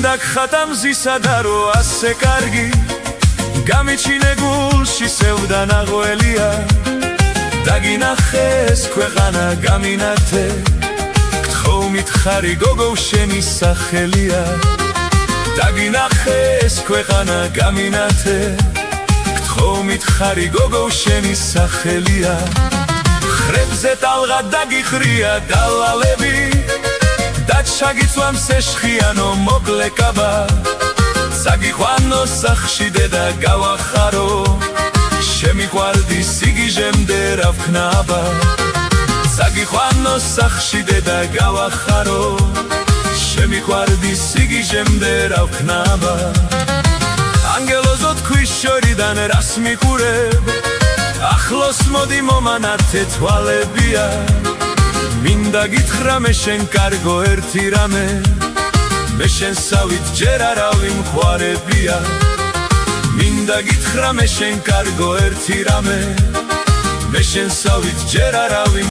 მინდა ხატამზისა და რო ასე კარგი გამიჩინე გულში სევდა ნაღველია დაგინახეს ქვეყანა გამინათე გთხოვ მითხარი გოგო შენი სახელია დაგინახეს ქვეყანა გამინათე გთხოვ მითხარი გოგო შენი სახელია ხრებზე ტალღა დაგიხრია დალალები და ჩაგიცვამ სეშხიანო მოკლე კაბა საგიყვანო სახში დედა გავახარო შემიყვარდი სიგიჟემდე რა ვქნაბა საგიყვანო სახში დედა გავახარო შემიყვარდი სიგიჟემდე რა ვქნაბა ანგელოზო თქვის შორიდან რას მიყურებ ახლოს მოდი მომანათე თვალებია მინდა გითხრა მე შენ კარგო ერთი რამე მე შენსავით ჯერ არავინ მხარებია მინდა გითხრა მე შენ კარგო ერთი რამე მე შენსავით ჯერ არავინ